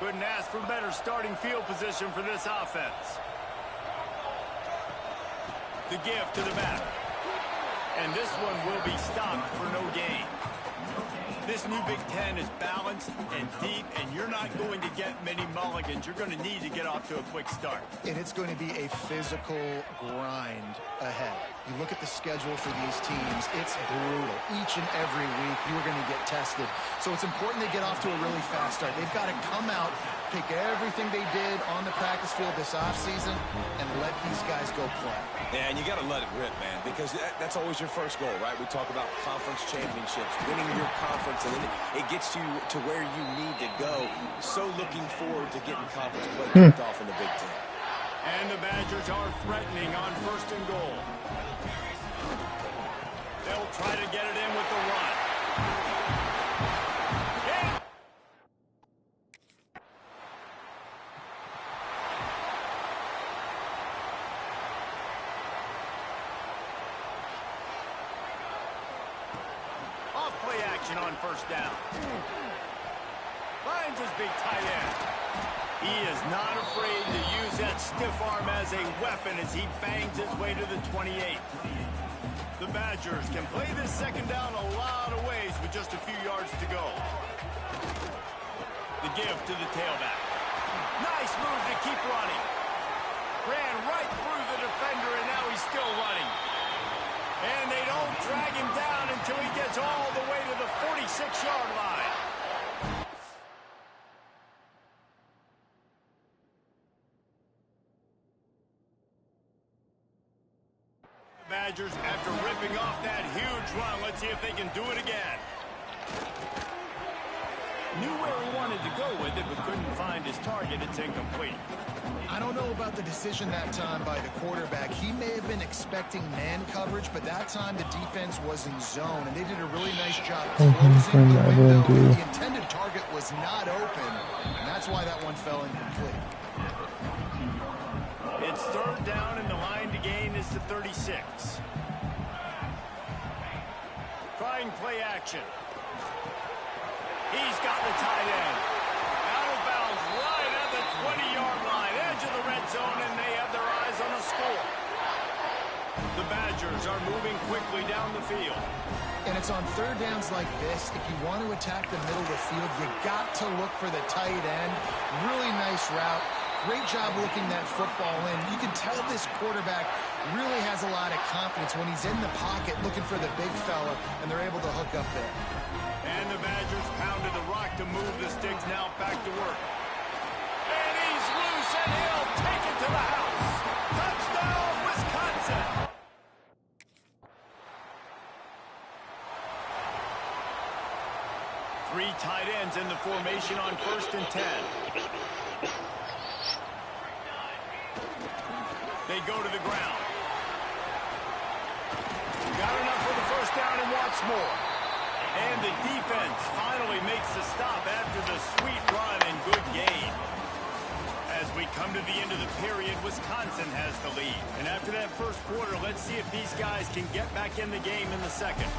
Couldn't ask for better starting field position for this offense. The give to the back. And this one will be stopped for no gain. This new Big Ten is balanced and deep, and you're not going to get many mulligans. You're going to need to get off to a quick start. And it's going to be a physical grind ahead. You look at the schedule for these teams, it's brutal. Each and every week, you're going to get tested. So it's important they get off to a really fast start. They've got to come out, pick everything they did on the practice field this offseason, and let these guys go play. Yeah, and you got to let it rip, man, because that's always your first goal, right? We talk about conference championships, winning your conference, and then it gets you to where you need to go. So looking forward to getting conference play kicked off in the Big Ten. And the Badgers are threatening on 1st and goal. They'll try to get it in with the run. Off-play action on 1st down. Finds his big tight end. He is not afraid to use that stiff arm as a weapon as he bangs his way to the 28. The Badgers can play this 2nd down a lot of ways with just a few yards to go. The give to the tailback. Nice move to keep running. Ran right through the defender, and now he's still running. And they don't drag him down until he gets all the way to the 46-yard line. Badgers, after ripping off that huge run, let's see if they can do it again. Knew where he wanted to go with it, but couldn't find his target. It's incomplete. I don't know about the decision that time by the quarterback. He may have been expecting man coverage, but that time the defense was in zone, and they did a really nice job closing the window. The intended target was not open, and that's why that one fell incomplete. It's 3rd down, and the line to gain is the 36. Trying play action. He's got the tight end. Out of bounds right at the 20-yard line, edge of the red zone, and they have their eyes on the score. The Badgers are moving quickly down the field. And it's on 3rd downs like this. If you want to attack the middle of the field, you got to look for the tight end. Really nice route. Great job looking that football in. You can tell this quarterback really has a lot of confidence when he's in the pocket looking for the big fella, and they're able to hook up there. And the Badgers pounded the rock to move the sticks. Now back to work. And he's loose, and he'll take it to the house. Touchdown, Wisconsin. Three tight ends in the formation on 1st and 10. They go to the ground. Got enough for the 1st down and wants more. And the defense finally makes the stop after the sweet run and good gain. As we come to the end of the period, Wisconsin has the lead. And after that 1st quarter, let's see if these guys can get back in the game in the 2nd.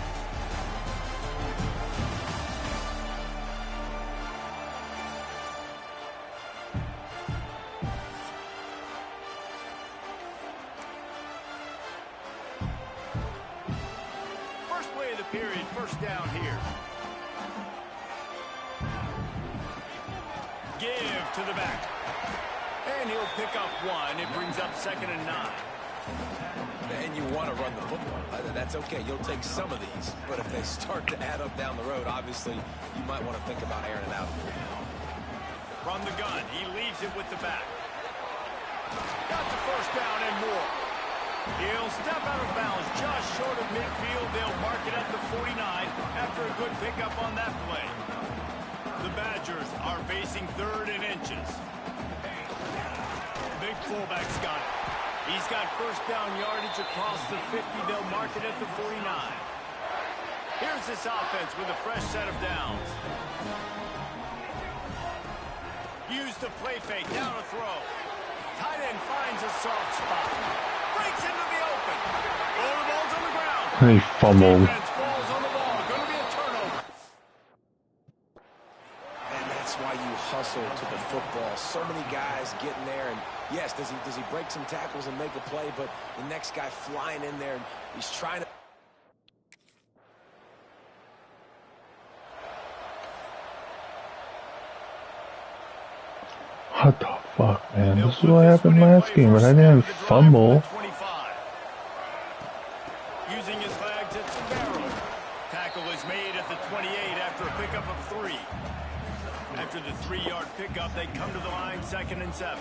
Period, 1st down here. Give to the back. And he'll pick up one. It brings up 2nd and 9. And you want to run the football. That's okay. You'll take some of these. But if they start to add up down the road, obviously, you might want to think about airing it out. From the gun, he leaves it with the back. Got the 1st down and more. He'll step out of bounds just short of midfield. They'll mark it at the 49 after a good pickup on that play. The Badgers are facing 3rd and inches. Big fullback's got it. He's got 1st down yardage across the 50. They'll mark it at the 49. Here's this offense with a fresh set of downs. Use the play fake. Down a throw. Tight end finds a soft spot. Breaks into the open. Oh, the ball's on the ground. He fumbled. Defense falls on the ball. Going to be a turnover. And that's why you hustle to the football. so many guys getting there. And yes, does he break some tackles and make a play? But the next guy flying in there, and he's trying to. What the fuck, man? This is what happened last game, but I didn't fumble. Using his legs, it's the barrel. Tackle is made at the 28 after a pickup of 3. After the 3-yard pickup, they come to the line, 2nd and 7.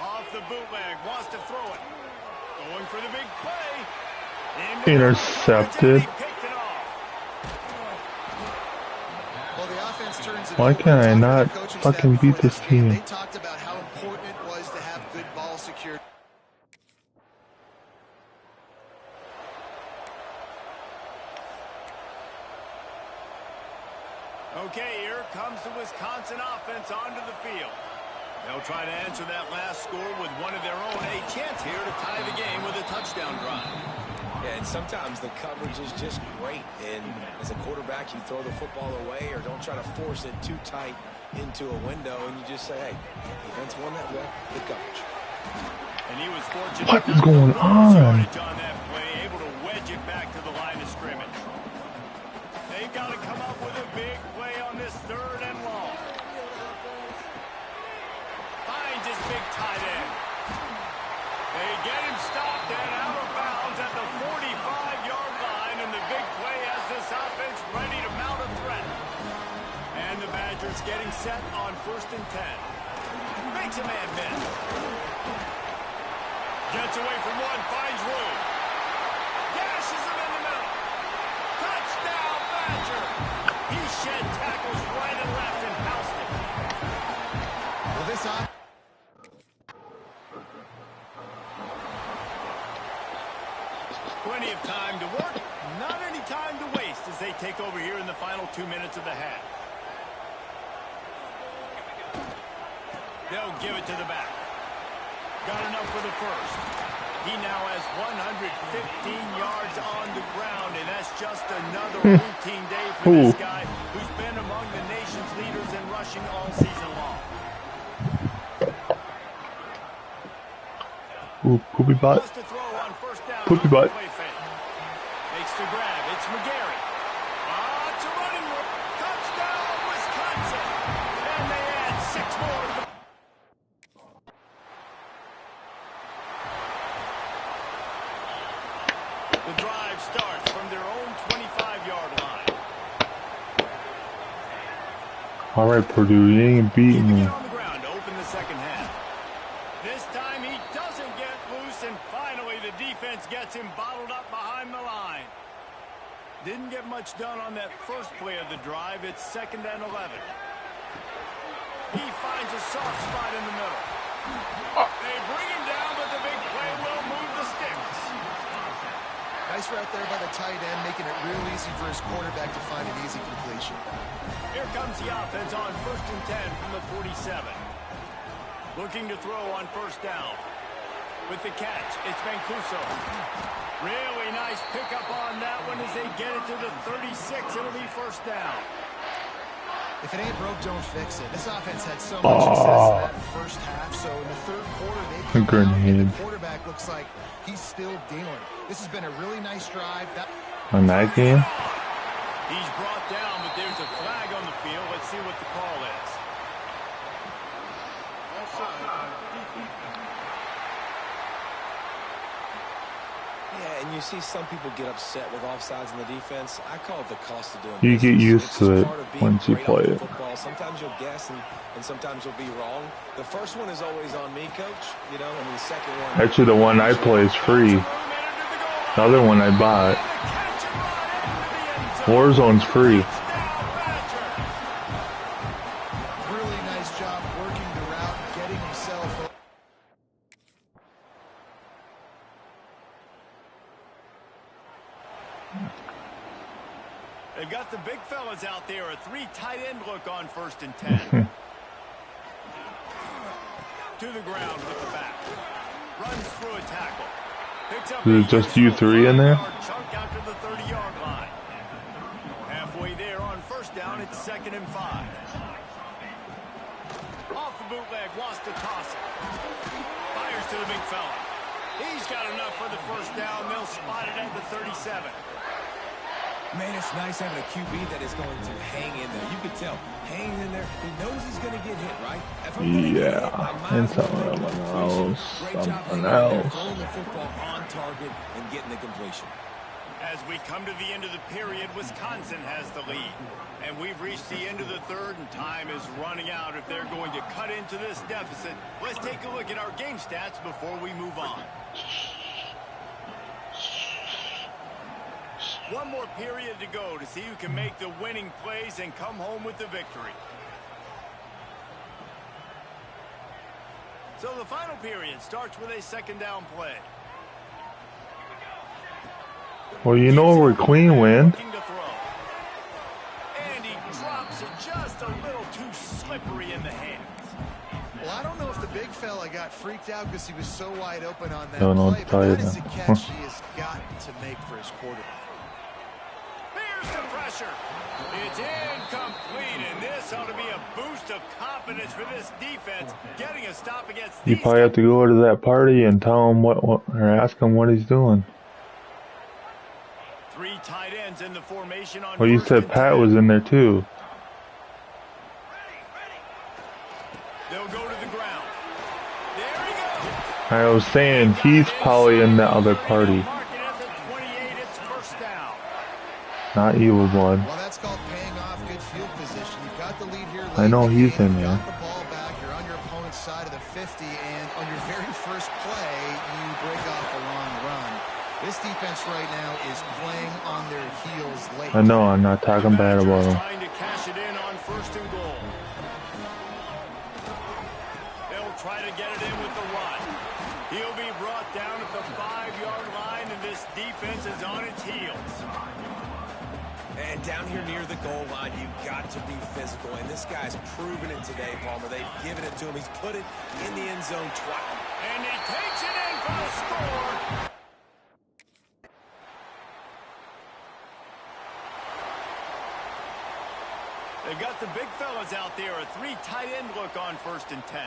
Off the bootleg, wants to throw it. Going for the big play. Intercepted. Why can't I not fucking beat this team? They talked about how important it was to have good ball security. Okay, here comes the Wisconsin offense onto the field. They'll try to answer that last score with one of their own. A chance here to tie the game with a touchdown drive. Yeah, and sometimes the coverage is just great. And as a quarterback, you throw the football away or don't try to force it too tight into a window, and you just say, hey, defense won that well, good coverage. And he was fortunate. What is going on? On that play, able to wedge it back to the line of scrimmage. They've got to come up with a big play on this 3rd and long. Finds his big tight end. They get him stopped and out of bounds at the 45-yard line, and the big play has this offense ready to mount a threat. And the Badgers getting set on 1st and 10. Makes a man miss. Gets away from one, finds room. Dashes him in the middle. Touchdown, Badger. He shed tackles right and left and housed it. Well, this Plenty of time to work, not any time to waste as they take over here in the final 2 minutes of the half. They'll give it to the back. Got enough for the first. He now has 115 yards on the ground, and that's just another routine day for this guy who's been among the nation's leaders in rushing all season long. Ooh, poopy butt. Poopy butt. Makes the grab. It's McGarry. It's a running room. Touchdown, Wisconsin. And they add 6 more to the... The drive starts from their own 25-yard line. All right, Purdue, you ain't beating me. On the ground to open the second half. This time he doesn't get loose, and finally the defense gets him bottled up behind the line. Didn't get much done on that first play of the drive. It's 2nd and 11. He finds a soft spot in the middle. They bring him down, but the big play will move the sticks. nice route there by the tight end, making it real easy for his quarterback to find an easy completion. Here comes the offense on 1st and 10 from the 47. Looking to throw on 1st down. With the catch, it's Mancuso. Really nice pickup on that one as they get it to the 36. It'll be 1st down. If it ain't broke, don't fix it. This offense had so much success in that first half, so in the third quarter, they come out and the quarterback looks like he's still dealing. This has been a really nice drive. On that game? He's brought down, but there's a flag on the field. Let's see what the call is. Yeah, and you see some people get upset with offsides in the defense. I call it the cost of doing You business. get used It's to it part of being once you great play off the it. football. Sometimes you'll guess and sometimes you'll be wrong. The first one is always on me, Coach. You know, and the second one. Actually, the one I play is free. The other one I bought. Warzone's free. Really nice job working the route, getting himself. They've got the big fellas out there. A 3 tight end look on 1st and 10. To the ground with the back. Runs through a tackle. Picks up Is it just you three in there? Chunk out to the 30-yard line. Halfway there on 1st down, it's 2nd and 5. wants to toss it. Fires to the big fella. He's got enough for the first down. They'll spot it at the 37. Man, it's nice having a QB that is going to hang in there. You can tell, hanging in there, he knows he's going to get hit, right? Yeah, and something else, something else. Throwing the football on target and getting the completion. As we come to the end of the period, Wisconsin has the lead. And we've reached the end of the third, and time is running out if they're going to cut into this deficit. Let's take a look at our game stats before we move on. One more period to go to see who can make the winning plays and come home with the victory. So the final period starts with a second down play. Well, you know where Queen went. And he drops it just a little too slippery in the hands. Well, I don't know if the big fella got freaked out because he was so wide open on that play, but that is a catch he has got to make for his quarterback. Here's the pressure. It's incomplete, and this ought to be a boost of confidence for this defense, getting a stop against You these. probably have to go to that party and tell him what or ask him what he's doing. Three tight ends in the formation on. Well, you said Pat was in there too. They'll go to the ground. There he goes. I was saying he's probably in the other party. Not evil blood. Well, that's called paying off good field position. You've got the lead here. I know he's in there. You got the ball back. You're on your opponent's side of the 50, and on your very first play, you break off a long run. This defense right now is playing on their heels late. I know, I'm not talking bad about him. Trying to cash it in on first and goal. They'll try to get it in with the run. He'll be brought down at the 5-yard line, and this defense is on its heels. And down here near the goal line, you've got to be physical. And this guy's proven it today, Palmer. They've given it to him. He's put it in the end zone twice. And he takes it in for the score. They've got the big fellas out there. A three tight end look on 1st and 10.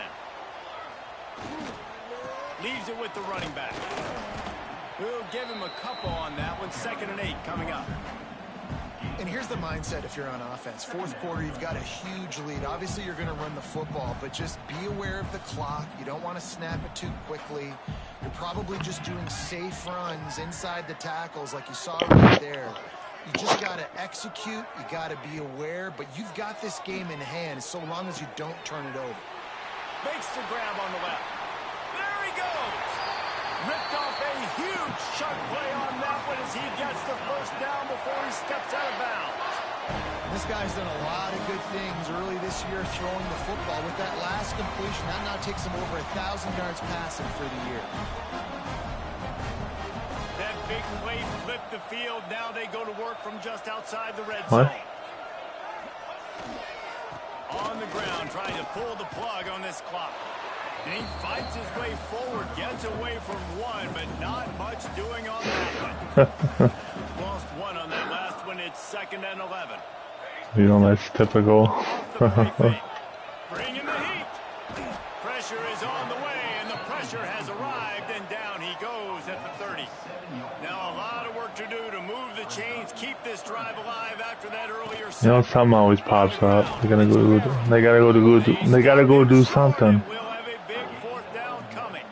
Leaves it with the running back. We'll give him a couple on that one. 2nd and 8 coming up. And here's the mindset if you're on offense. Fourth quarter, you've got a huge lead. Obviously, you're going to run the football, but just be aware of the clock. You don't want to snap it too quickly. You're probably just doing safe runs inside the tackles like you saw right there. You just got to execute. You got to be aware, but you've got this game in hand so long as you don't turn it over. Makes the grab on the left. There he goes. Ripped off a huge chunk play on that one as he gets the first down before he steps out of bounds. This guy's done a lot of good things early this year throwing the football. With that last completion, that now takes him over 1,000 yards passing for the year. That big play flipped the field. Now they go to work from just outside the red zone. On the ground, trying to pull the plug on this clock. And he fights his way forward, gets away from one, but not much doing on that one. Lost one on that last one. It's 2nd and 11. You know, that's typical. Bring in the heat. Pressure is on the way, and the pressure has arrived, and down he goes at the 30. Now a lot of work to do to move the chains, keep this drive alive after that earlier. You know, something always pops up. They gotta go do something. We'll have a big 4th down coming.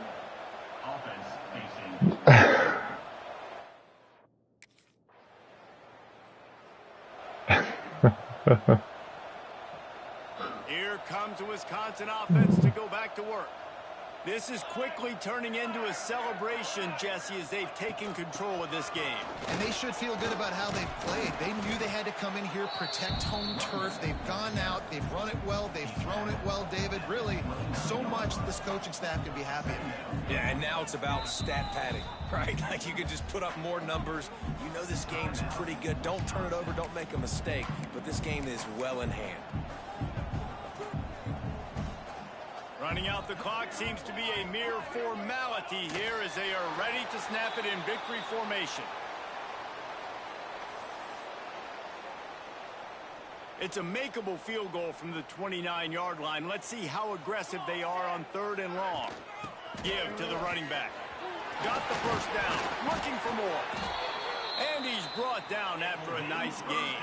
Here comes the Wisconsin offense to go back to work. This is quickly turning into a celebration, Jesse, as they've taken control of this game. And they should feel good about how they've played. They knew they had to come in here, protect home turf. They've gone out, they've run it well, they've thrown it well, David. Really, so much that this coaching staff can be happy about. Yeah, and now it's about stat padding, right? Like you could just put up more numbers. You know this game's pretty good. Don't turn it over, don't make a mistake. But this game is well in hand. Running out the clock seems to be a mere formality here as they are ready to snap it in victory formation. It's a makeable field goal from the 29-yard line. Let's see how aggressive they are on 3rd and long. Give to the running back. Got the first down. Looking for more. And he's brought down after a nice gain.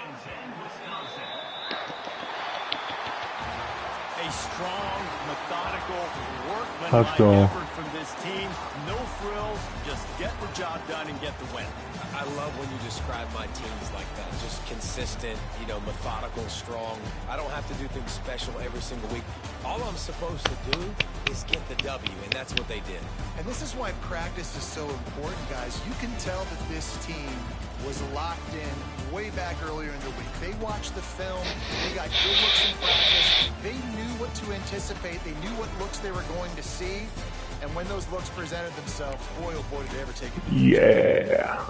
A strong, methodical, workmanlike effort from this team. No frills, just get the job done and get the win. I love when you describe my teams like that. Just consistent, you know, methodical, strong. I don't have to do things special every single week. All I'm supposed to do is get the W, and that's what they did. And this is why practice is so important, guys. You can tell that this team was locked in way back earlier in the week. They watched the film. They got good looks in practice. They knew what to anticipate. They knew what looks they were going to see. And when those looks presented themselves, boy, oh boy, did they ever take it. Yeah.